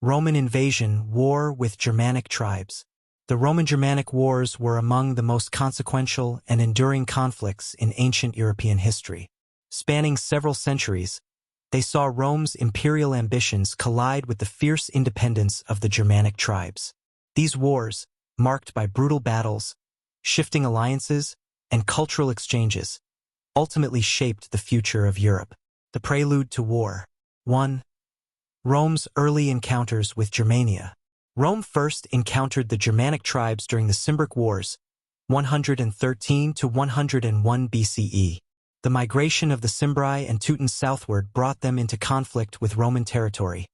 Roman invasion, war with Germanic tribes. The Roman-Germanic wars were among the most consequential and enduring conflicts in ancient European history. Spanning several centuries, they saw Rome's imperial ambitions collide with the fierce independence of the Germanic tribes. These wars, marked by brutal battles, shifting alliances, and cultural exchanges, ultimately shaped the future of Europe. The prelude to war. 1. Rome's early encounters with Germania. Rome first encountered the Germanic tribes during the Cimbric Wars, 113 to 101 BCE. The migration of the Cimbri and Teutons southward brought them into conflict with Roman territory,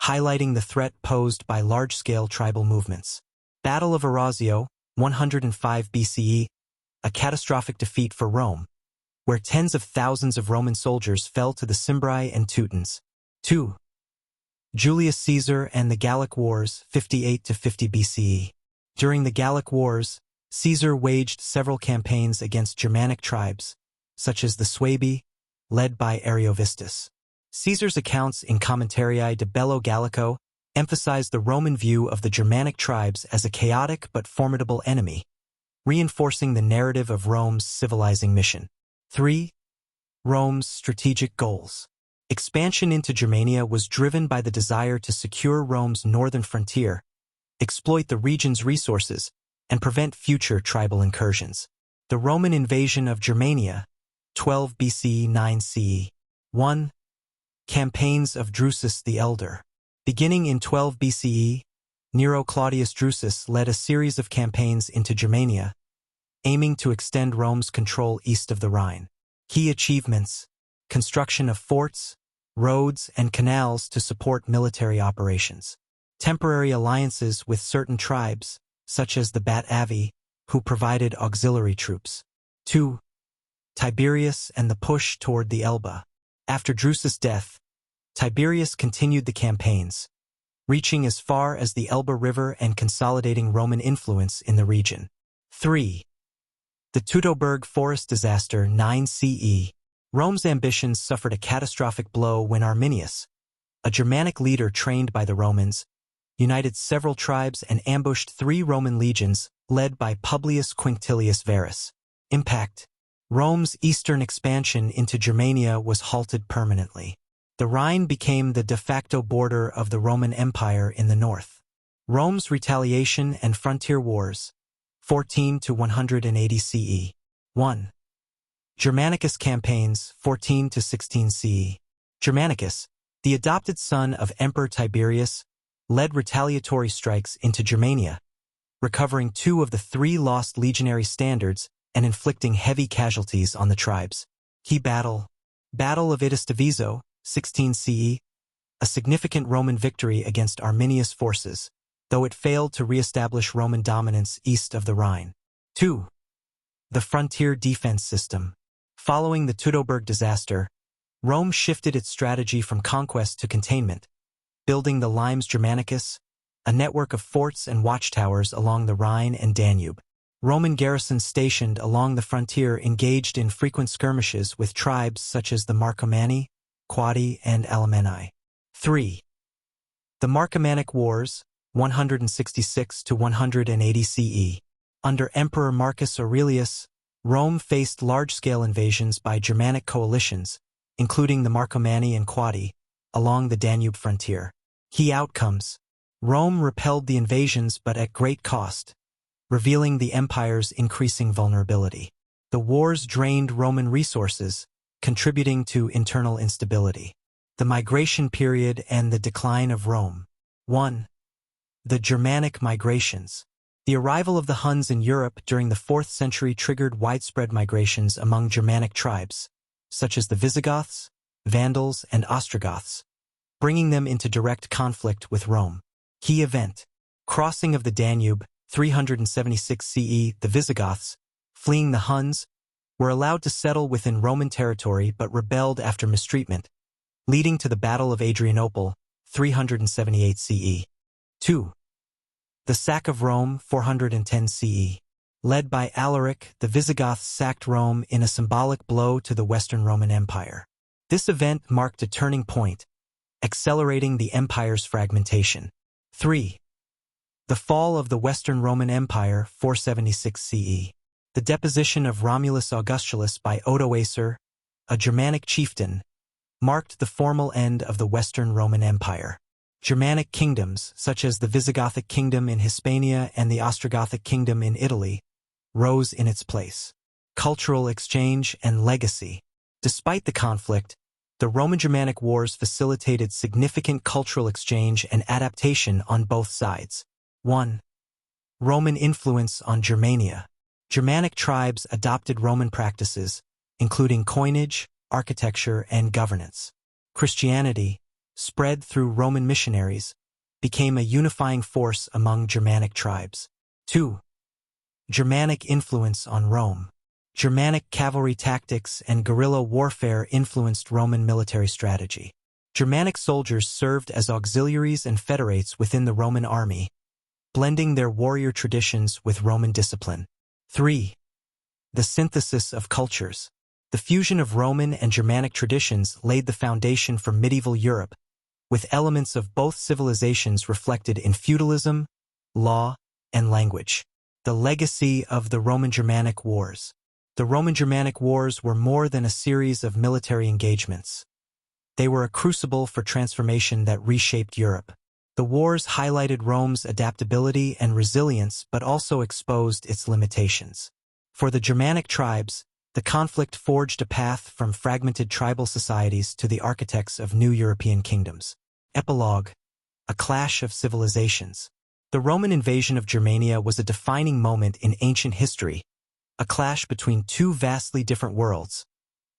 highlighting the threat posed by large-scale tribal movements. Battle of Orazio, 105 BCE, a catastrophic defeat for Rome, where tens of thousands of Roman soldiers fell to the Cimbri and Teutons. 2. Julius Caesar and the Gallic Wars, 58 to 50 BCE. During the Gallic Wars, Caesar waged several campaigns against Germanic tribes, such as the Suebi, led by Ariovistus. Caesar's accounts in Commentarii de Bello Gallico emphasize the Roman view of the Germanic tribes as a chaotic but formidable enemy, reinforcing the narrative of Rome's civilizing mission. 3. Rome's strategic goals. Expansion into Germania was driven by the desire to secure Rome's northern frontier, exploit the region's resources, and prevent future tribal incursions. The Roman invasion of Germania, 12 BCE 9 CE. 1. Campaigns of Drusus the Elder. Beginning in 12 BCE, Nero Claudius Drusus led a series of campaigns into Germania, aiming to extend Rome's control east of the Rhine. Key achievements: construction of forts, roads, and canals to support military operations. Temporary alliances with certain tribes, such as the Bat Avi, who provided auxiliary troops. 2. Tiberius and the push toward the Elbe. After Drusus' death, Tiberius continued the campaigns, reaching as far as the Elbe River and consolidating Roman influence in the region. 3. The Teutoburg forest disaster 9 CE. Rome's ambitions suffered a catastrophic blow when Arminius, a Germanic leader trained by the Romans, united several tribes and ambushed 3 Roman legions led by Publius Quinctilius Varus. Impact: Rome's eastern expansion into Germania was halted permanently. The Rhine became the de facto border of the Roman Empire in the north. Rome's retaliation and frontier wars, 14 to 180 CE. 1. Germanicus campaigns, 14 to 16 CE. Germanicus, the adopted son of Emperor Tiberius, led retaliatory strikes into Germania, recovering 2 of the 3 lost legionary standards and inflicting heavy casualties on the tribes. Key battle: Battle of Idistavizo, 16 CE, a significant Roman victory against Arminius' forces, though it failed to re-establish Roman dominance east of the Rhine. 2. The frontier defense system. Following the Teutoburg disaster, Rome shifted its strategy from conquest to containment, building the Limes Germanicus, a network of forts and watchtowers along the Rhine and Danube. Roman garrisons stationed along the frontier engaged in frequent skirmishes with tribes such as the Marcomanni, Quadi, and Alemanni. 3. The Marcomannic Wars, 166 to 180 CE. Under Emperor Marcus Aurelius, Rome faced large-scale invasions by Germanic coalitions, including the Marcomanni and Quadi, along the Danube frontier. Key outcomes: Rome repelled the invasions but at great cost, revealing the empire's increasing vulnerability. The wars drained Roman resources, contributing to internal instability. The migration period and the decline of Rome. 1. The Germanic migrations. The arrival of the Huns in Europe during the 4th century triggered widespread migrations among Germanic tribes, such as the Visigoths, Vandals, and Ostrogoths, bringing them into direct conflict with Rome. Key event: crossing of the Danube, 376 CE. The Visigoths, fleeing the Huns, were allowed to settle within Roman territory but rebelled after mistreatment, leading to the Battle of Adrianople, 378 CE. 2. The sack of Rome, 410 CE. Led by Alaric, the Visigoths sacked Rome in a symbolic blow to the Western Roman Empire. This event marked a turning point, accelerating the empire's fragmentation. 3. The fall of the Western Roman Empire, 476 CE. The deposition of Romulus Augustulus by Odoacer, a Germanic chieftain, marked the formal end of the Western Roman Empire. Germanic kingdoms, such as the Visigothic kingdom in Hispania and the Ostrogothic kingdom in Italy, rose in its place. Cultural exchange and legacy. Despite the conflict, the Roman-Germanic wars facilitated significant cultural exchange and adaptation on both sides. 1. Roman influence on Germania. Germanic tribes adopted Roman practices, including coinage, architecture, and governance. Christianity, spread through Roman missionaries, became a unifying force among Germanic tribes. 2. Germanic influence on Rome. Germanic cavalry tactics and guerrilla warfare influenced Roman military strategy. Germanic soldiers served as auxiliaries and federates within the Roman army, blending their warrior traditions with Roman discipline. 3. The synthesis of cultures. The fusion of Roman and Germanic traditions laid the foundation for medieval Europe, with elements of both civilizations reflected in feudalism, law, and language. The legacy of the Roman-Germanic Wars. The Roman-Germanic Wars were more than a series of military engagements. They were a crucible for transformation that reshaped Europe. The wars highlighted Rome's adaptability and resilience but also exposed its limitations. For the Germanic tribes, the conflict forged a path from fragmented tribal societies to the architects of new European kingdoms. Epilogue: a clash of civilizations. The Roman invasion of Germania was a defining moment in ancient history, a clash between two vastly different worlds,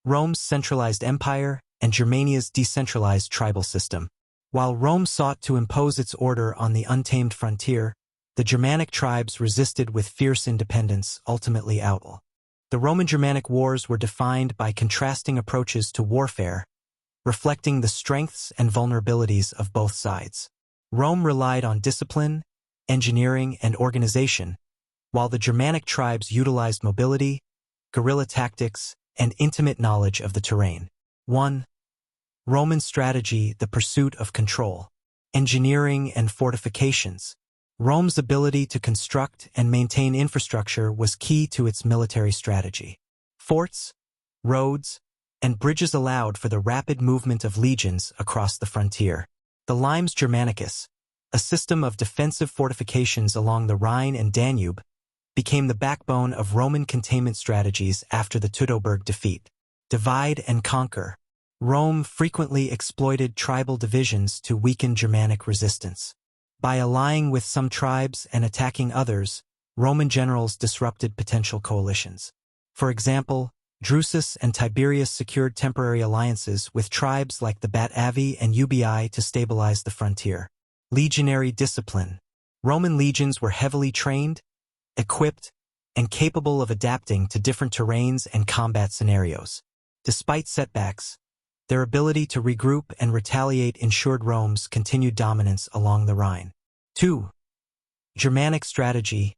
Rome's centralized empire and Germania's decentralized tribal system. While Rome sought to impose its order on the untamed frontier, the Germanic tribes resisted with fierce independence, ultimately outwell. The Roman-Germanic wars were defined by contrasting approaches to warfare, reflecting the strengths and vulnerabilities of both sides. Rome relied on discipline, engineering, and organization, while the Germanic tribes utilized mobility, guerrilla tactics, and intimate knowledge of the terrain. 1. Roman strategy: the pursuit of control. Engineering and fortifications. Rome's ability to construct and maintain infrastructure was key to its military strategy. Forts, roads, and bridges allowed for the rapid movement of legions across the frontier. The Limes Germanicus, a system of defensive fortifications along the Rhine and Danube, became the backbone of Roman containment strategies after the Teutoburg defeat. Divide and conquer. Rome frequently exploited tribal divisions to weaken Germanic resistance. By allying with some tribes and attacking others, Roman generals disrupted potential coalitions. For example, Drusus and Tiberius secured temporary alliances with tribes like the Batavi and Ubii to stabilize the frontier. Legionary discipline. Roman legions were heavily trained, equipped, and capable of adapting to different terrains and combat scenarios. Despite setbacks, their ability to regroup and retaliate ensured Rome's continued dominance along the Rhine. 2. Germanic strategy: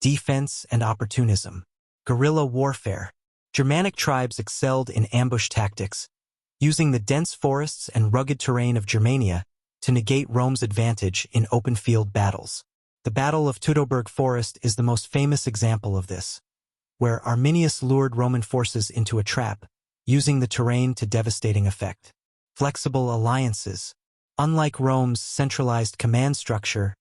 defense and opportunism. Guerrilla warfare. Germanic tribes excelled in ambush tactics, using the dense forests and rugged terrain of Germania to negate Rome's advantage in open-field battles. The Battle of Teutoburg Forest is the most famous example of this, where Arminius lured Roman forces into a trap, using the terrain to devastating effect. Flexible alliances. Unlike Rome's centralized command structure,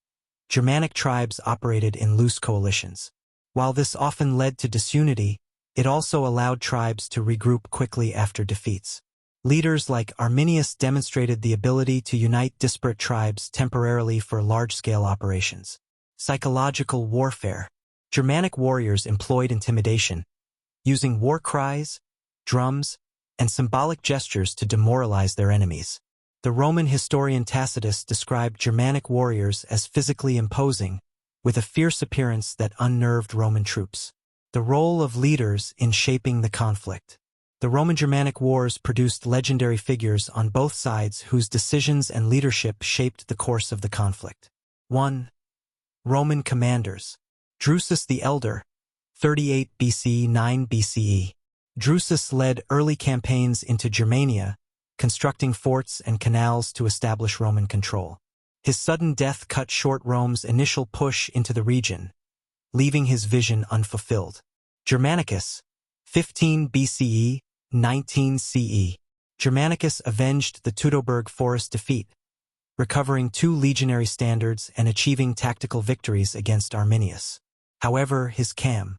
Germanic tribes operated in loose coalitions. While this often led to disunity, it also allowed tribes to regroup quickly after defeats. Leaders like Arminius demonstrated the ability to unite disparate tribes temporarily for large-scale operations. Psychological warfare. Germanic warriors employed intimidation, using war cries, drums, and symbolic gestures to demoralize their enemies. The Roman historian Tacitus described Germanic warriors as physically imposing, with a fierce appearance that unnerved Roman troops. The role of leaders in shaping the conflict. The Roman-Germanic wars produced legendary figures on both sides whose decisions and leadership shaped the course of the conflict. 1. Roman commanders. Drusus the Elder, 38 BC, 9 BCE. Drusus led early campaigns into Germania, constructing forts and canals to establish Roman control. His sudden death cut short Rome's initial push into the region, leaving his vision unfulfilled. Germanicus, 15 BCE, 19 CE. Germanicus avenged the Teutoburg forest defeat, recovering 2 legionary standards and achieving tactical victories against Arminius. However, his camp,